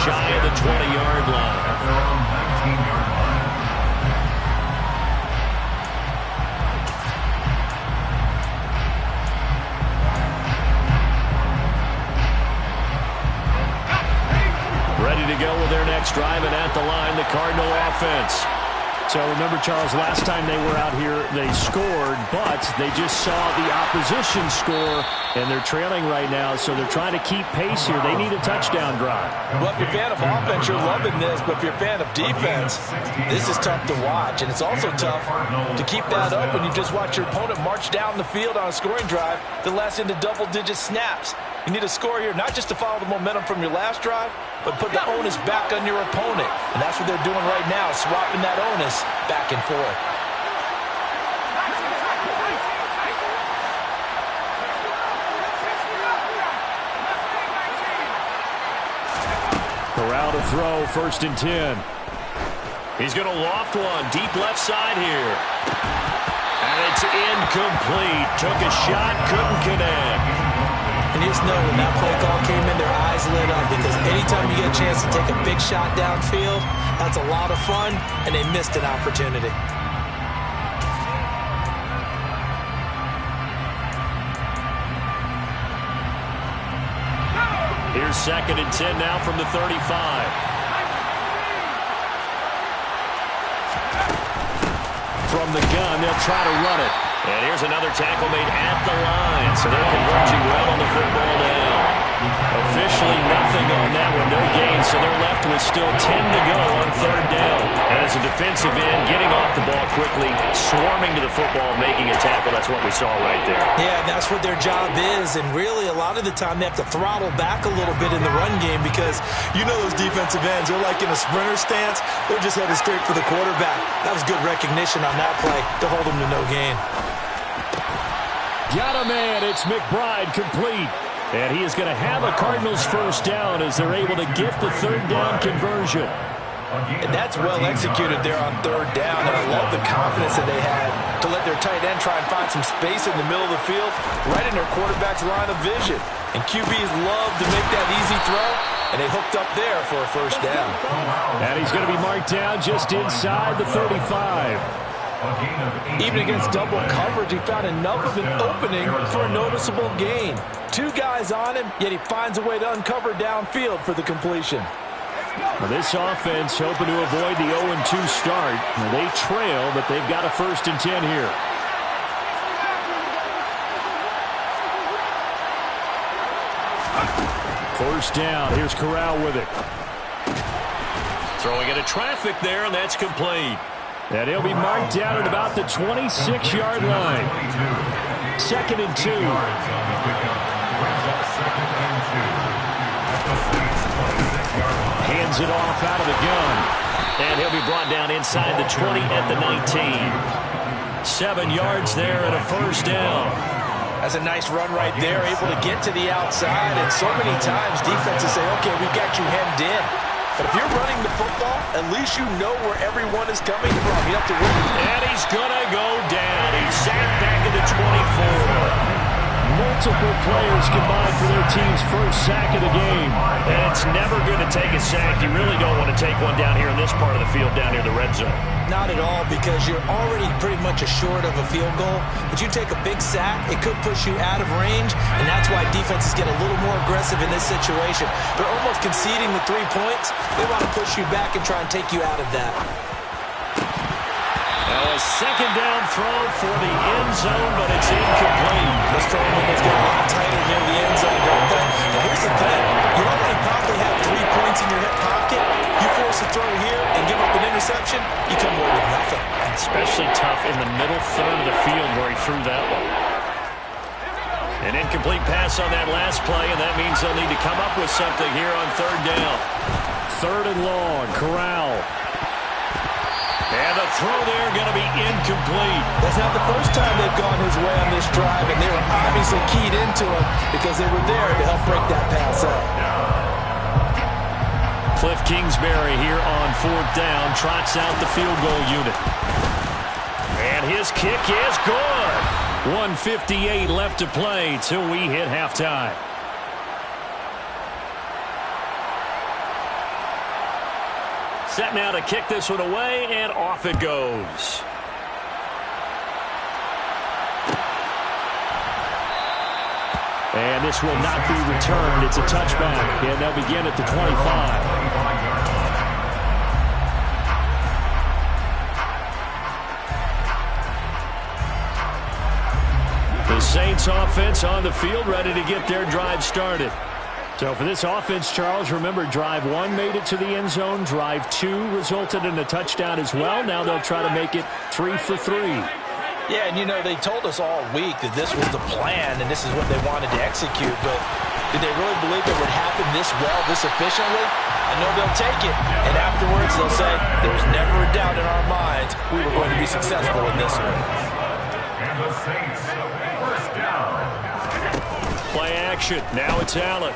shy of the 20-yard line. At their own 19-yard line. Ready to go with their next drive, and at the line, the Cardinal offense. So remember, Charles, last time they were out here, they scored, but they just saw the opposition score, and they're trailing right now, so they're trying to keep pace here. They need a touchdown drive. Well, if you're a fan of offense, you're loving this, but if you're a fan of defense, this is tough to watch, and it's also tough to keep that up when you just watch your opponent march down the field on a scoring drive that lasts into double-digit snaps. You need a score here, not just to follow the momentum from your last drive, but put the onus back on your opponent. And that's what they're doing right now, swapping that onus back and forth. Corral to throw, 1st and 10. He's going to loft one, deep left side here. And it's incomplete. Took a shot, couldn't connect. And you just know when that play call came in, their eyes lit up, because anytime you get a chance to take a big shot downfield, that's a lot of fun, and they missed an opportunity. Here's 2nd and 10 now from the 35. From the gun, they'll try to run it. And here's another tackle made at the line. So they're converging well on the football now. Officially nothing on that one, no gain. So they're left with still 10 to go on 3rd down. And as a defensive end, getting off the ball quickly, swarming to the football, making a tackle. That's what we saw right there. Yeah, that's what their job is. And really, a lot of the time, they have to throttle back a little bit in the run game, because you know those defensive ends, they're like in a sprinter stance. They're just headed straight for the quarterback. That was good recognition on that play to hold them to no gain. Got a man. It's McBride, complete. And he is going to have a Cardinals 1st down as they're able to get the 3rd down conversion. And that's well executed there on 3rd down. And I love the confidence that they had to let their tight end try and find some space in the middle of the field, right in their quarterback's line of vision. And QBs love to make that easy throw, and they hooked up there for a 1st down. And he's going to be marked down just inside the 35. Even against double coverage, he found enough of an opening for a noticeable gain. 2 guys on him, yet he finds a way to uncover downfield for the completion. Well, this offense hoping to avoid the 0-2 start. They trail, but they've got a 1st and 10 here. First down. Here's Corral with it. Throwing into traffic there, and that's complete. And he'll be marked down at about the 26-yard line. 2nd and 2. Hands it off out of the gun. And he'll be brought down inside the 20 at the 19. 7 yards there and a 1st down. That's a nice run right there, able to get to the outside. And so many times defenses say, okay, we got you hemmed in. But if you're running the football, at least you know where everyone is coming from. You have to win. And he's going to go down. He's sacked back at the 24. Multiple players combined for their team's 1st sack of the game. And it's never going to take a sack. You really don't want to take one down here in this part of the field, down near the red zone. Not at all, because you're already pretty much assured of a field goal. But you take a big sack, it could push you out of range, and that's why defenses get a little more aggressive in this situation. They're almost conceding the 3 points. They want to push you back and try and take you out of that. Now a 2nd down throw for the end zone, but it's incomplete. This throw almost get a lot tighter near the end zone, don't they? And here's the thing. You already probably have 3 points in your hip pocket. You force a throw here and give up an interception, you come away with nothing. Especially tough in the middle third of the field where he threw that one. An incomplete pass on that last play, and that means they'll need to come up with something here on 3rd down. 3rd and long. Corral. And the throw there going to be incomplete. That's not the first time they've gone his way on this drive, and they were obviously keyed into him because they were there to help break that pass up. Cliff Kingsbury here on 4th down, trots out the field goal unit. And his kick is good. 1:58 left to play till we hit halftime. set now to kick this one away, and off it goes. And this will not be returned. It's a touchback, and they'll begin at the 25. The Saints offense on the field, ready to get their drive started. So for this offense, Charles, remember, drive 1 made it to the end zone. Drive 2 resulted in a touchdown as well. Now they'll try to make it 3 for 3. Yeah, and you know, they told us all week that this was the plan and this is what they wanted to execute, but did they really believe it would happen this well, this efficiently? I know they'll take it, and afterwards they'll say, there's never a doubt in our minds we were going to be successful in this one. And the Saints, first down. Play action. Now it's Allen.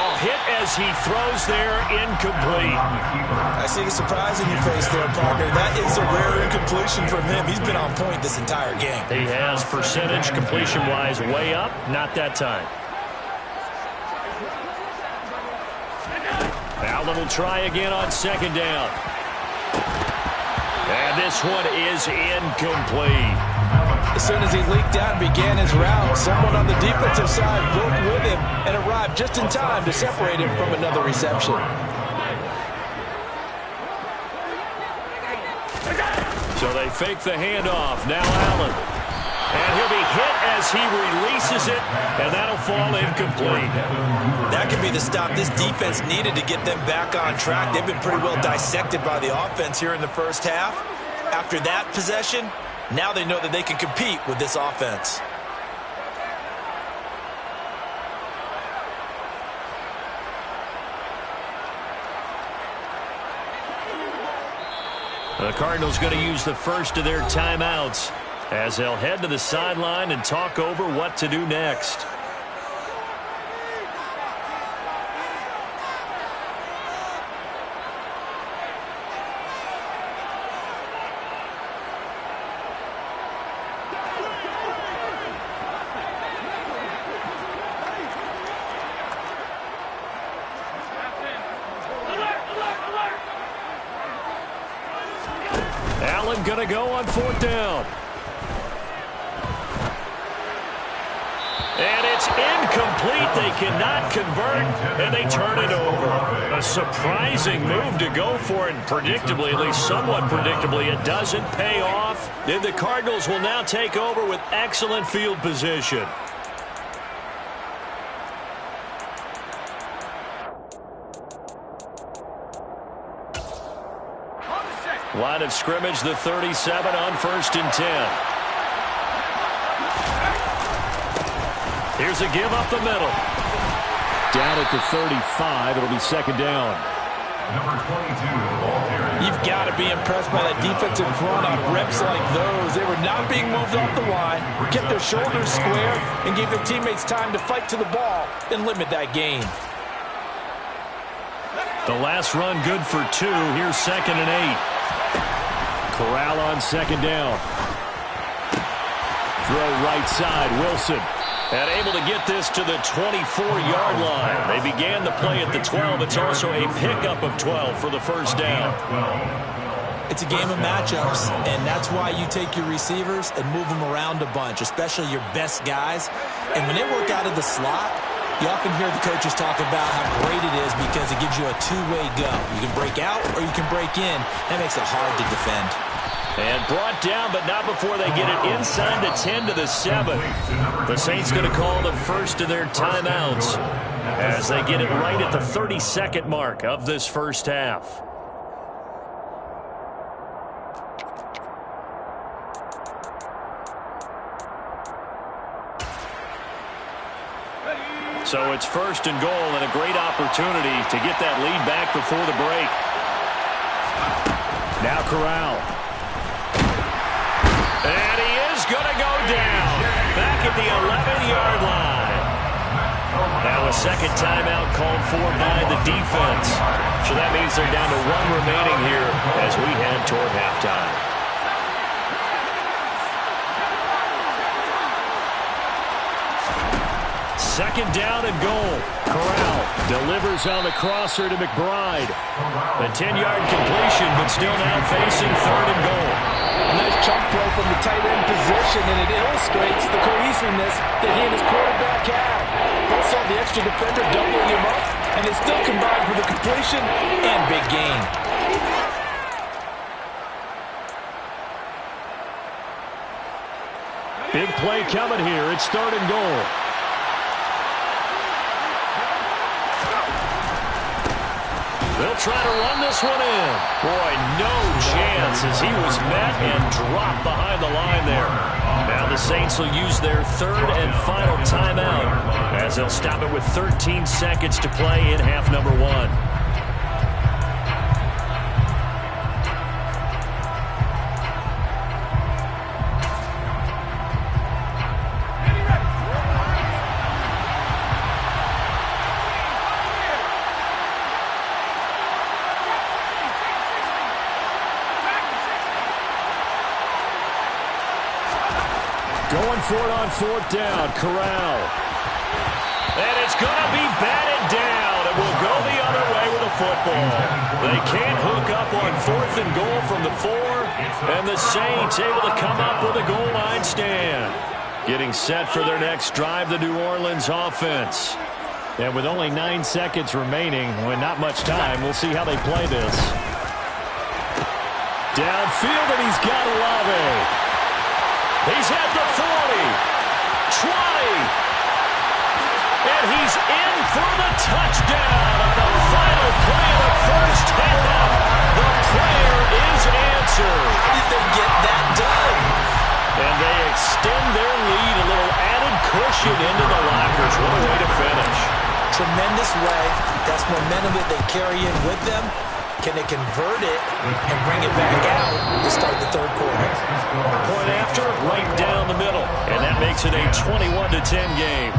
Oh, hit as he throws there, incomplete. I see the surprise in your face there, partner. That is a rare incompletion from him. He's been on point this entire game. He has percentage completion-wise way up. Not that time. Allen will try again on second down. And this one is incomplete. As soon as he leaked out and began his route, someone on the defensive side broke with him and arrived just in time to separate him from another reception. So they fake the handoff. Now Allen. And he'll be hit as he releases it, and that'll fall incomplete. That could be the stop this defense needed to get them back on track. They've been pretty well dissected by the offense here in the first half. After that possession, now they know that they can compete with this offense. The Cardinals going to use the first of their timeouts as they'll head to the sideline and talk over what to do next. Allen going to go on fourth down. And it's incomplete. They cannot convert, and they turn it over. A surprising move to go for it, and predictably, at least somewhat predictably, it doesn't pay off. And the Cardinals will now take over with excellent field position. Line of scrimmage, the 37 on 1st and 10. Here's a give up the middle. Down at the 35, it'll be second down. Number 22, You've got to be impressed by that defensive front on reps like those. They were not being moved off the line, kept their shoulders square, and gave their teammates time to fight to the ball and limit that gain. The last run good for 2. Here's 2nd and 8. Corral on second down. Throw right side, Wilson. And able to get this to the 24-yard line. They began the play at the 12. It's also a pickup of 12 for the first down. It's a game of matchups, and that's why you take your receivers and move them around a bunch, especially your best guys. And when they work out of the slot, you often hear the coaches talk about how great it is because it gives you a two-way go. You can break out or you can break in. That makes it hard to defend. And brought down, but not before they get it inside the 10 to the 7. The Saints going to call the first of their timeouts as they get it right at the 32nd mark of this first half. So it's 1st and goal and a great opportunity to get that lead back before the break. Now Corral. And he is going to go down back at the 11-yard line. Now a second timeout called for by the defense. So that means they're down to 1 remaining here as we head toward halftime. Second down and goal. Corral delivers on the crosser to McBride. A 10-yard completion, but still now facing third and goal. A nice chunk play from the tight end position, and it illustrates the cohesiveness that he and his quarterback have. Both saw the extra defender doubling him up, and they still combined for the completion and big gain. Big play coming here. It's third and goal. They'll try to run this one in. Boy, no chance as he was met and dropped behind the line there. Now the Saints will use their third and final timeout as they'll stop it with 13 seconds to play in half number one. Going for it on fourth down, Corral. And it's going to be batted down, and we'll go the other way with a football. They can't hook up on fourth and goal from the 4, and the Saints able to come up with a goal line stand. Getting set for their next drive, the New Orleans offense. And with only 9 seconds remaining, when not much time, we'll see how they play this. Downfield, and he's got Olave. He's at the 40, 20, and he's in for the touchdown on the final play of the first half. The prayer is answered. How did they get that done? And they extend their lead, a little added cushion into the lockers. What a way to finish. Tremendous way. That's momentum that they carry in with them. Can they convert it and bring it back out to start the third quarter? Point after, right down the middle. And that makes it a 21-10 game.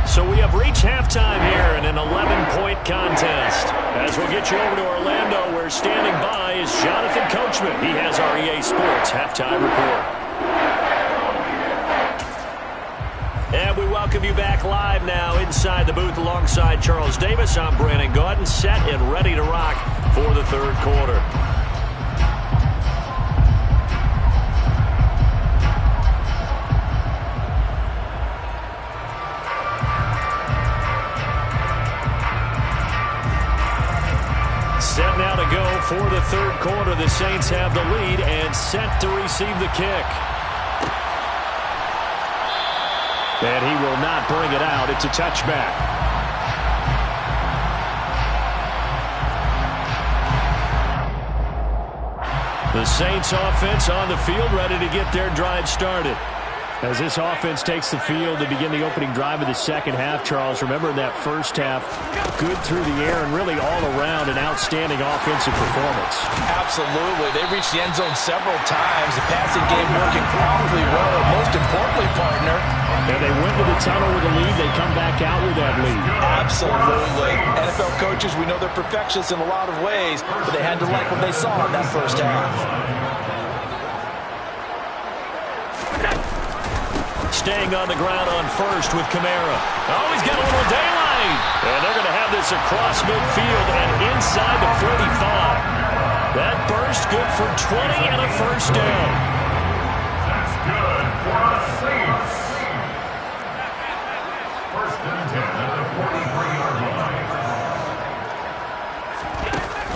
So we have reached halftime here in an 11-point contest. As we'll get you over to Orlando, where standing by is Jonathan Coachman. He has our EA Sports halftime report. And we welcome you back live now inside the booth alongside Charles Davis. I'm Brandon Gaudin, set and ready to rock for the third quarter. Set now to go for the third quarter. The Saints have the lead and set to receive the kick. And he will not bring it out. It's a touchback. The Saints offense on the field, ready to get their drive started. As this offense takes the field to begin the opening drive of the second half, Charles, remember in that first half, good through the air and really all around an outstanding offensive performance. Absolutely. They reached the end zone several times. The passing game working awfully well. Most importantly, partner, and they went to the tunnel with a lead. They come back out with that lead. Absolutely. NFL coaches, we know they're perfectionists in a lot of ways, but they had to like what they saw in that first half. Staying on the ground on first with Kamara. Oh, he's got a little daylight. And they're going to have this across midfield and inside the 45. That burst good for 20 and a first down. That's good for the Saints. First and 10 at the 43-yard line.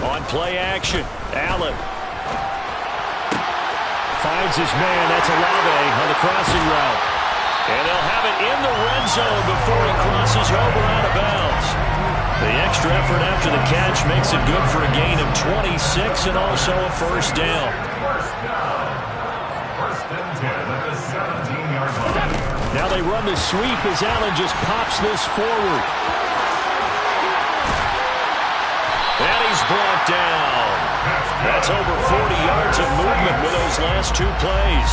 On play action, Allen finds his man. That's Olave on the crossing route. And they'll have it in the red zone before he crosses over out of bounds. The extra effort after the catch makes it good for a gain of 26 and also a first down. First and 10 at the 17-yard line. Now they run the sweep as Allen just pops this forward. And he's brought down. That's over 40 yards of movement with those last two plays.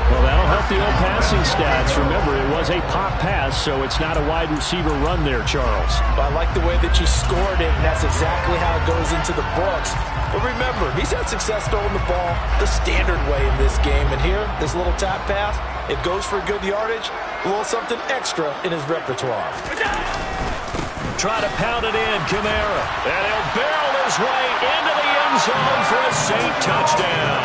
Well, that'll help the old passing stats. Remember, it was a pop pass, so it's not a wide receiver run there, Charles. Well, I like the way that you scored it, and that's exactly how it goes into the books. But remember, he's had success throwing the ball the standard way in this game. And here, this little tap pass, it goes for good yardage, a little something extra in his repertoire. Try to pound it in, Kamara. And he'll barrel his way into the end zone for a Saint touchdown.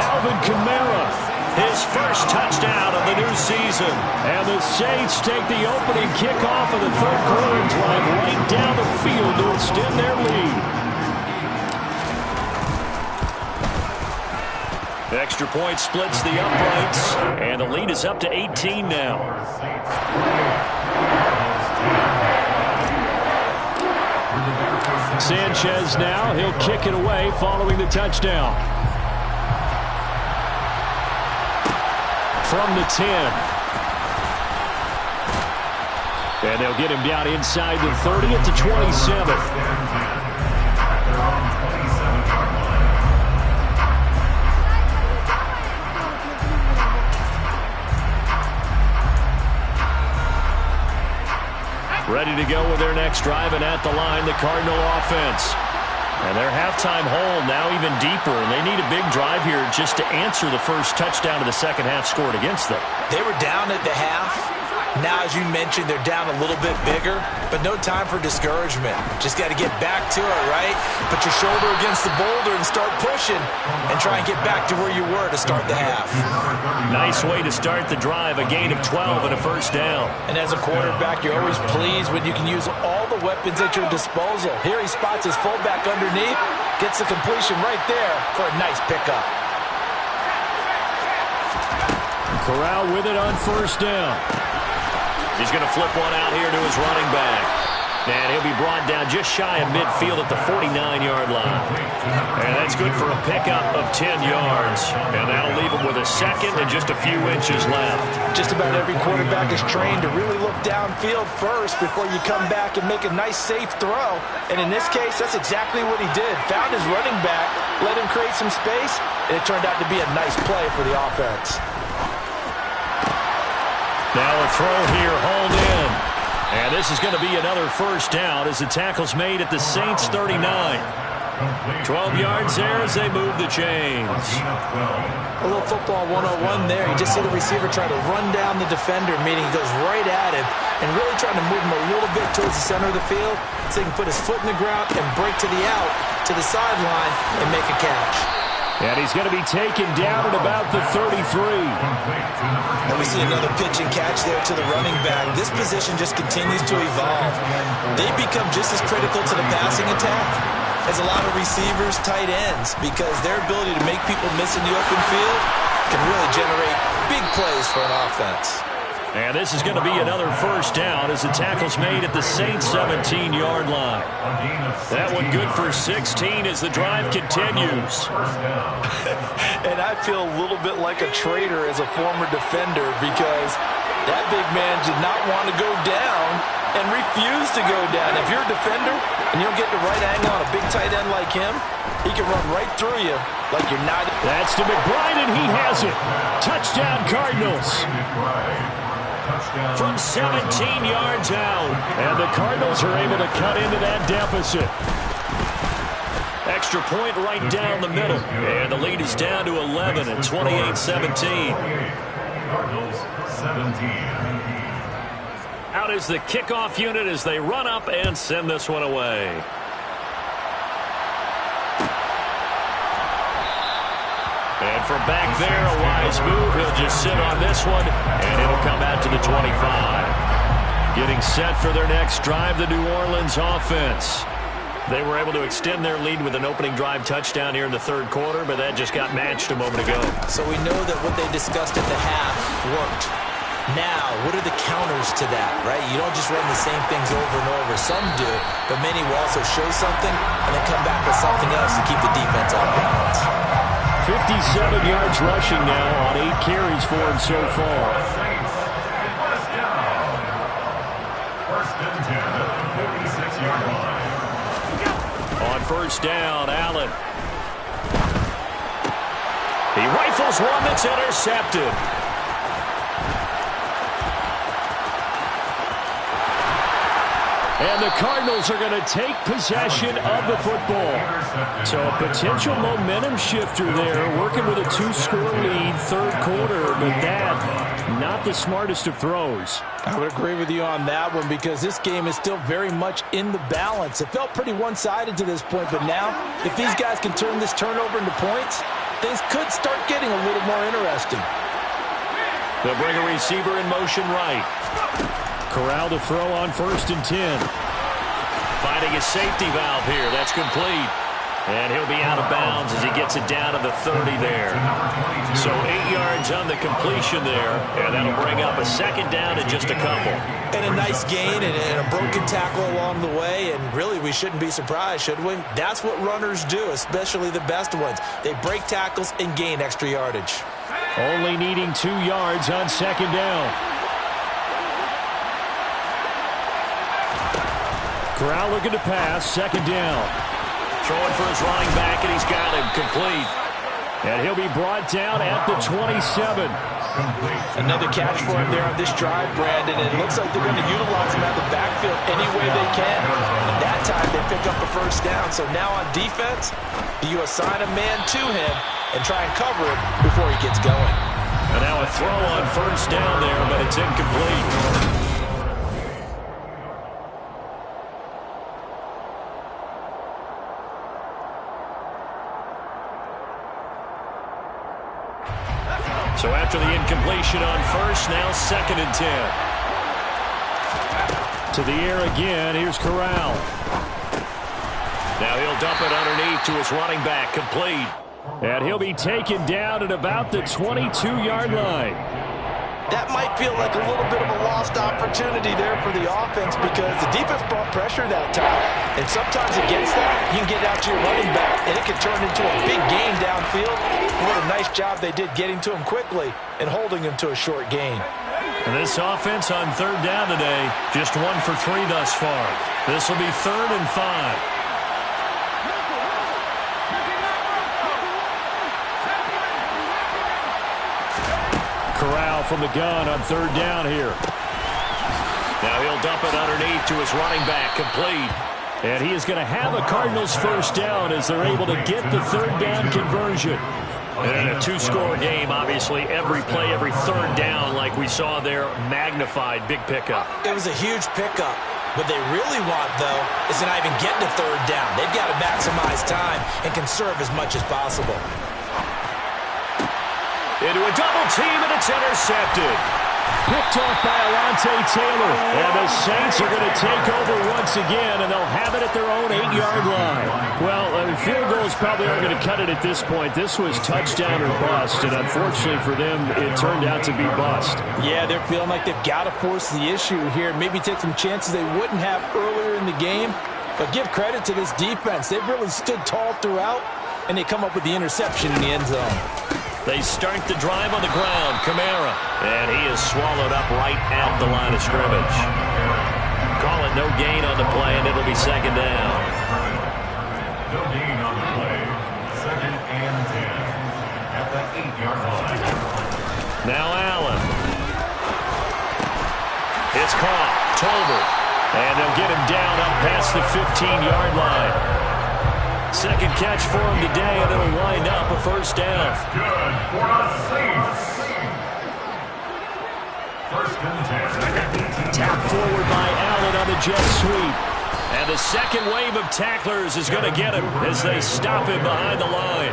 Alvin Kamara, his first touchdown of the new season. And the Saints take the opening kickoff of the third quarter and drive right down the field to extend their lead. Extra point splits the uprights, and the lead is up to 18 now. Sanchez now, he'll kick it away following the touchdown. From the 10. And they'll get him down inside the 30 at the 27. Ready to go with their next drive, and at the line, the Cardinal offense. And their halftime hole now even deeper, and they need a big drive here just to answer the first touchdown of the second half scored against them. They were down at the half. Now, as you mentioned, they're down a little bit bigger, but no time for discouragement. Just got to get back to it, right? Put your shoulder against the boulder and start pushing and try and get back to where you were to start the half. Nice way to start the drive, a gain of 12 and a first down. And as a quarterback, you're always pleased when you can use all the weapons at your disposal. Here he spots his fullback underneath, gets the completion right there for a nice pickup. Corral with it on first down. He's going to flip one out here to his running back. And he'll be brought down just shy of midfield at the 49-yard line. And that's good for a pickup of 10 yards. And that'll leave him with a second and just a few inches left. Just about every quarterback is trained to really look downfield first before you come back and make a nice, safe throw. And in this case, that's exactly what he did. Found his running back, let him create some space, and it turned out to be a nice play for the offense. Now a throw here, hauled in. And this is going to be another first down as the tackle's made at the Saints 39. 12 yards there as they move the chains. A little football 101 there. You just see the receiver try to run down the defender, meaning he goes right at him and really trying to move him a little bit towards the center of the field so he can put his foot in the ground and break to the out, to the sideline, and make a catch. And he's going to be taken down at about the 33. And we see another pitch and catch there to the running back. This position just continues to evolve. They become just as critical to the passing attack as a lot of receivers, tight ends, because their ability to make people miss in the open field can really generate big plays for an offense. And this is going to be another first down as the tackle's made at the Saints 17-yard line. That one good for 16 as the drive continues. And I feel a little bit like a traitor as a former defender because that big man did not want to go down and refused to go down. If you're a defender and you don't get the right angle on a big tight end like him, he can run right through you like you're not. That's to McBride, and he has it. Touchdown, Cardinals. From 17 yards out. And the Cardinals are able to cut into that deficit. Extra point right down the middle. And the lead is down to 11 at 28-17. Cardinals 17. Out is the kickoff unit as they run up and send this one away. And from back there, a wise move. He'll just sit on this one, and it'll come out to the 25. Getting set for their next drive, the New Orleans offense. They were able to extend their lead with an opening drive touchdown here in the third quarter, but that just got matched a moment ago. So we know that what they discussed at the half worked. Now, what are the counters to that, right? You don't just run the same things over and over. Some do, but many will also show something and then come back with something else to keep the defense off balance. 57 yards rushing now on 8 carries for him so far. First and 10 at the 56-yard line. On first down, Allen. He rifles one that's intercepted. And the Cardinals are going to take possession of the football. So a potential momentum shifter there, working with a 2-score lead, third quarter, but that, not the smartest of throws. I would agree with you on that one because this game is still very much in the balance. It felt pretty one-sided to this point, but now, if these guys can turn this turnover into points, things could start getting a little more interesting. They'll bring a receiver in motion right. Corral to throw on 1st and 10. Finding a safety valve here. That's complete. And he'll be out of bounds as he gets it down to the 30 there. So 8 yards on the completion there. And that'll bring up a second down and just a couple. And a nice gain and a broken tackle along the way. And really, we shouldn't be surprised, should we? That's what runners do, especially the best ones. They break tackles and gain extra yardage. Only needing 2 yards on 2nd down. Corral looking to pass, 2nd down. Throwing for his running back, and he's got him complete. And he'll be brought down at the 27. Another catch for him there on this drive, Brandon. And it looks like they're going to utilize him out of the backfield any way they can. And that time they pick up the 1st down. So now on defense, do you assign a man to him and try and cover him before he gets going? And now a throw on 1st down there, but it's incomplete. So after the incompletion on 1st, now 2nd and 10. To the air again, here's Corral. Now he'll dump it underneath to his running back, complete. And he'll be taken down at about the 22-yard line. That might feel like a little bit of a lost opportunity there for the offense because the defense brought pressure that time. And sometimes against that, you can get out to your running back, and it can turn into a big gain downfield. What a nice job they did getting to him quickly and holding him to a short gain. And this offense on 3rd down today, just 1 for 3 thus far. This will be 3rd and 5. Corral from the gun on 3rd down here. Now he'll dump it underneath to his running back, complete. And he is going to have a Cardinals 1st down as they're able to get the 3rd down conversion. And in a 2-score game, obviously, every play, every 3rd down, like we saw there, magnified, big pickup. It was a huge pickup. What they really want, though, is to not even get to 3rd down. They've got to maximize time and conserve as much as possible. Into a double team, and it's intercepted. Picked off by Alontae Taylor. And the Saints are going to take over once again, and they'll have it at their own 8-yard line. Well, field goals probably aren't going to cut it at this point. This was touchdown or bust, and unfortunately for them, it turned out to be bust. Yeah, they're feeling like they've got to force the issue here. Maybe take some chances they wouldn't have earlier in the game. But give credit to this defense. They've really stood tall throughout, and they come up with the interception in the end zone. They start the drive on the ground. Kamara. And he is swallowed up right at the line of scrimmage. Call it no gain on the play, and it'll be 2nd down. No gain on the play. 2nd and 10 at the 8-yard line. Now Allen. It's caught. Tolbert. And they'll get him down up past the 15-yard line. 2nd catch for him today, and it'll wind up a 1st down. That's good for the Saints. 1st and 10. Tapped forward by Allen on the jet sweep. And the second wave of tacklers is going to get him as they stop him behind the line.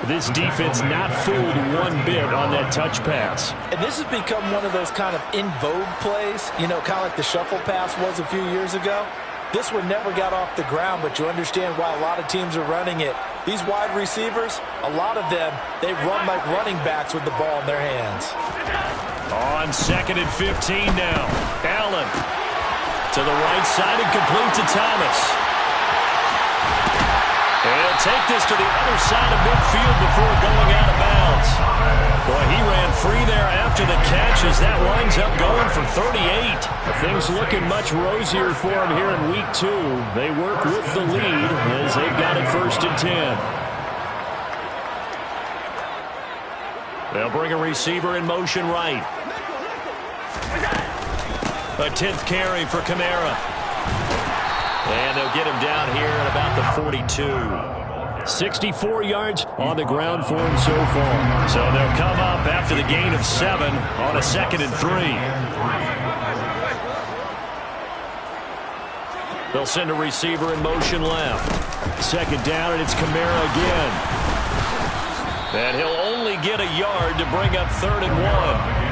This defense not fooled one bit on that touch pass. And this has become one of those kind of in vogue plays, you know, kind of like the shuffle pass was a few years ago. This one never got off the ground, but you understand why a lot of teams are running it. These wide receivers, a lot of them, they run like running backs with the ball in their hands. On 2nd and 15 now. Allen to the right side and complete to Thomas. And he'll take this to the other side of midfield before going out of bounds. Boy, he ran free there after the catch as that winds up going for 38. Things looking much rosier for him here in week 2. They work with the lead as they've got it 1st and 10. They'll bring a receiver in motion right. A 10th carry for Kamara. And they'll get him down here at about the 42. 64 yards on the ground for him so far. So they'll come up after the gain of 7 on a 2nd and 3. They'll send a receiver in motion left. 2nd down, and it's Kamara again. And he'll only get a yard to bring up 3rd and 1.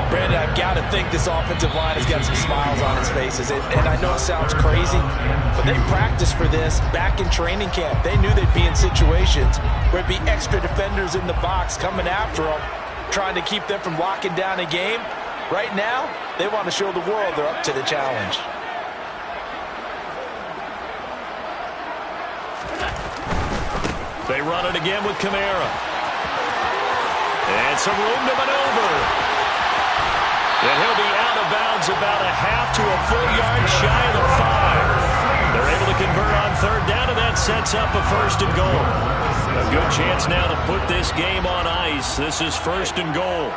Brandon, I've got to think this offensive line has got some smiles on its faces. And I know it sounds crazy, but they practiced for this back in training camp. They knew they'd be in situations where it'd be extra defenders in the box coming after them, trying to keep them from locking down a game. Right now, they want to show the world they're up to the challenge. They run it again with Kamara. And some room to maneuver. And he'll be out of bounds about a half to a full yard shy of the 5. They're able to convert on 3rd down, and that sets up a 1st and goal. A good chance now to put this game on ice. This is 1st and goal.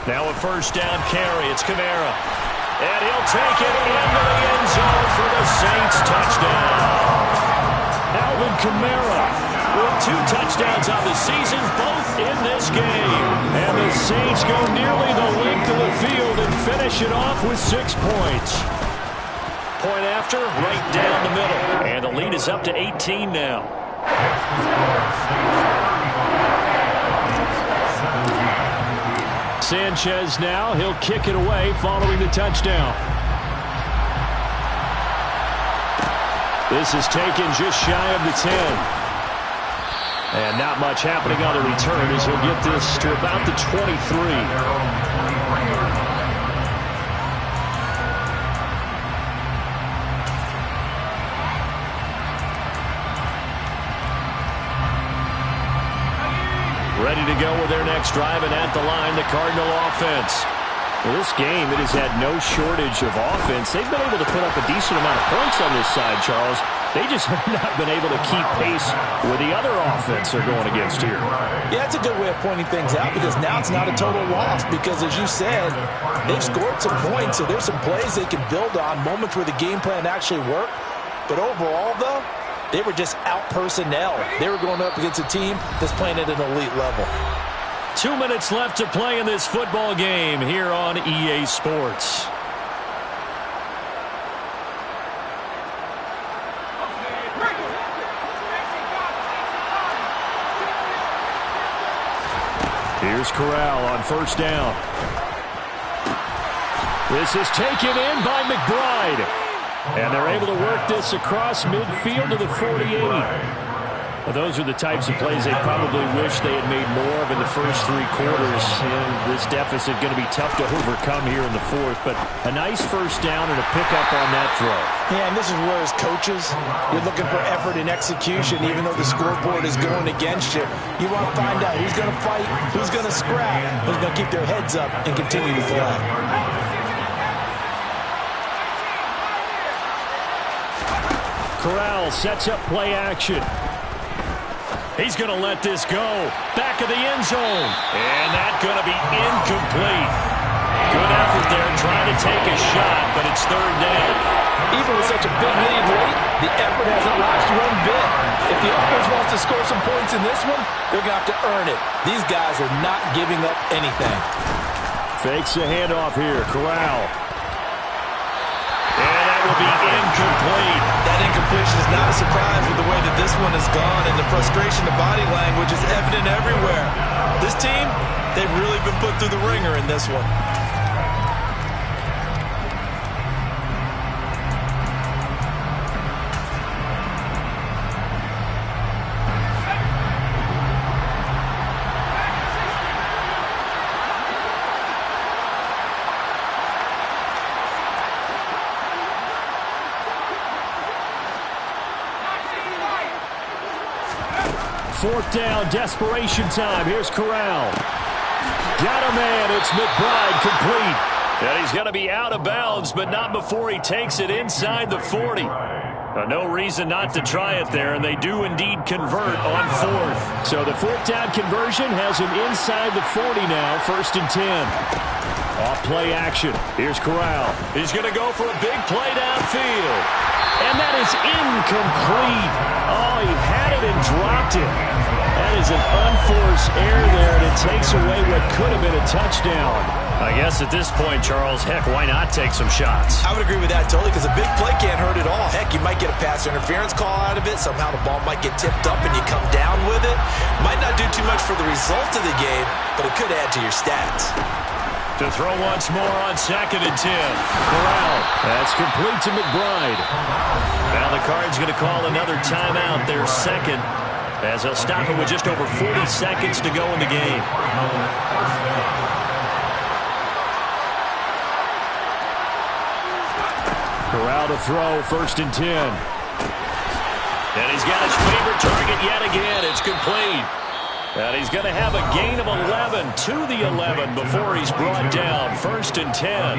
Now a 1st down carry. It's Kamara. And he'll take it into the end zone for the Saints touchdown. Alvin Kamara with 2 touchdowns on the season, both in this game. And the Saints go nearly the length of the field and finish it off with 6 points. Point after, right down the middle. And the lead is up to 18 now. Sanchez now, he'll kick it away following the touchdown. This is taken just shy of the 10. And not much happening on the return as he'll get this to about the 23. Ready to go with their next drive, and at the line, the Cardinal offense. Well, this game, it has had no shortage of offense. They've been able to put up a decent amount of points on this side, Charles. They just have not been able to keep pace with the other offense they're going against here. Yeah, it's a good way of pointing things out because now it's not a total loss because, as you said, they've scored some points, so there's some plays they can build on, moments where the game plan actually worked. But overall, though, they were just out-personnel. They were going up against a team that's playing at an elite level. 2 minutes left to play in this football game here on EA Sports. Here's Corral on 1st down. This is taken in by McBride. And they're able to work this across midfield to the 48. Well, those are the types of plays they probably wish they had made more of in the first 3 quarters. And this deficit going to be tough to overcome here in the 4th. But a nice 1st down and a pickup on that throw. Yeah, and this is where, as coaches, you're looking for effort and execution, even though the scoreboard is going against you. You want to find out who's going to fight, who's going to scrap, who's going to keep their heads up and continue to play. Corral sets up play action. He's going to let this go. Back of the end zone. And that's going to be incomplete. Good effort there trying to take a shot, but it's 3rd down. Even with such a big lead late, the effort hasn't lost one bit. If the offense wants to score some points in this one, they're going to have to earn it. These guys are not giving up anything. Fakes a handoff here. Corral. And that will be incomplete. That incompletion is not a surprise with the way that this one has gone, and the frustration, the body language is evident everywhere. This team, they've really been put through the ringer in this one. Fourth down, desperation time. Here's Corral. Got a man. It's McBride complete. And he's going to be out of bounds, but not before he takes it inside the 40. No reason not to try it there, and they do indeed convert on fourth. So the fourth down conversion has him inside the 40 now, 1st and 10. Off play action. Here's Corral. He's going to go for a big play downfield. And that is incomplete. Oh, he had it and dropped it. That is an unforced error there, and it takes away what could have been a touchdown. I guess at this point, Charles, heck, why not take some shots? I would agree with that totally because a big play can't hurt at all. Heck, you might get a pass interference call out of it. Somehow the ball might get tipped up and you come down with it. Might not do too much for the result of the game, but it could add to your stats. To throw once more on 2nd and 10. Corral. That's complete to McBride. Now the Cards going to call another timeout, their second, as they'll stop it with just over 40 seconds to go in the game. Corral to throw, 1st and 10. And he's got his favorite target yet again. It's complete. And he's going to have a gain of 11 to the 11 before he's brought down. 1st and 10.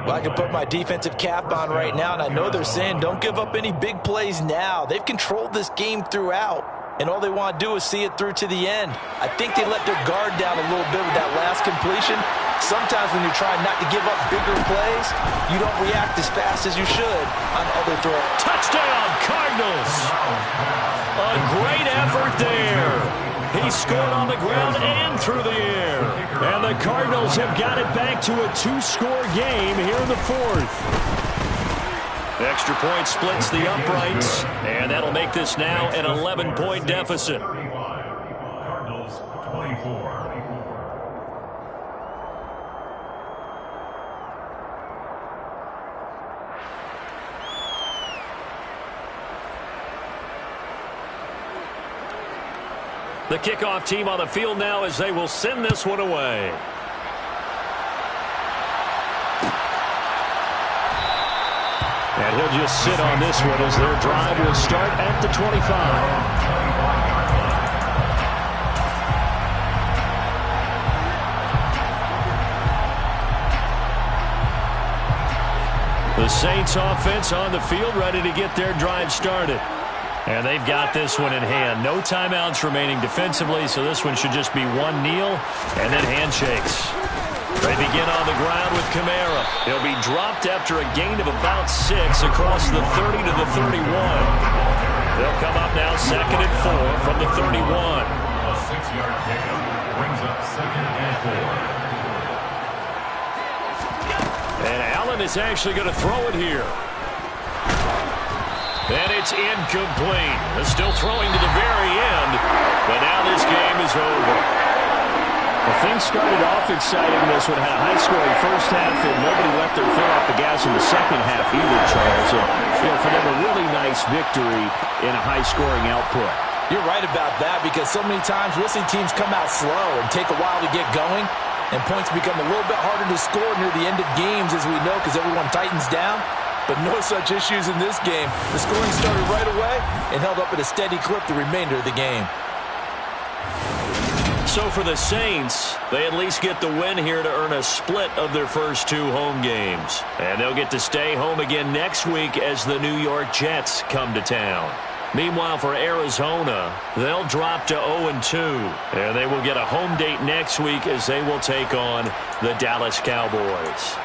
Well, I can put my defensive cap on right now, and I know they're saying don't give up any big plays now. They've controlled this game throughout, and all they want to do is see it through to the end. I think they let their guard down a little bit with that last completion. Sometimes when you're trying not to give up bigger plays, you don't react as fast as you should on other throws. Touchdown, Cardinals! A great effort there. He scored on the ground and through the air. And the Cardinals have got it back to a 2-score game here in the 4th. Extra point splits the uprights, and that'll make this now an 11-point deficit. Cardinals 24. The kickoff team on the field now as they will send this one away. And he'll just sit on this one as their drive will start at the 25. The Saints offense on the field ready to get their drive started. And they've got this one in hand. No timeouts remaining defensively, so this one should just be one kneel and then handshakes. They begin on the ground with Kamara. He'll be dropped after a gain of about 6 across the 30 to the 31. They'll come up now 2nd and 4 from the 31. A 6-yard pickup brings up 2nd and 4. And Allen is actually going to throw it here. And it's incomplete. They're still throwing to the very end, but now this game is over. Well, things started off exciting. This one had a high-scoring first half, and nobody let their foot off the gas in the second half either, Charles. And, for them, a really nice victory in a high-scoring output. You're right about that because so many times we'll see teams come out slow and take a while to get going, and points become a little bit harder to score near the end of games, as we know, because everyone tightens down. But no such issues in this game. The scoring started right away and held up at a steady clip the remainder of the game. So for the Saints, they at least get the win here to earn a split of their first 2 home games. And they'll get to stay home again next week as the New York Jets come to town. Meanwhile, for Arizona, they'll drop to 0-2. And they will get a home date next week as they will take on the Dallas Cowboys.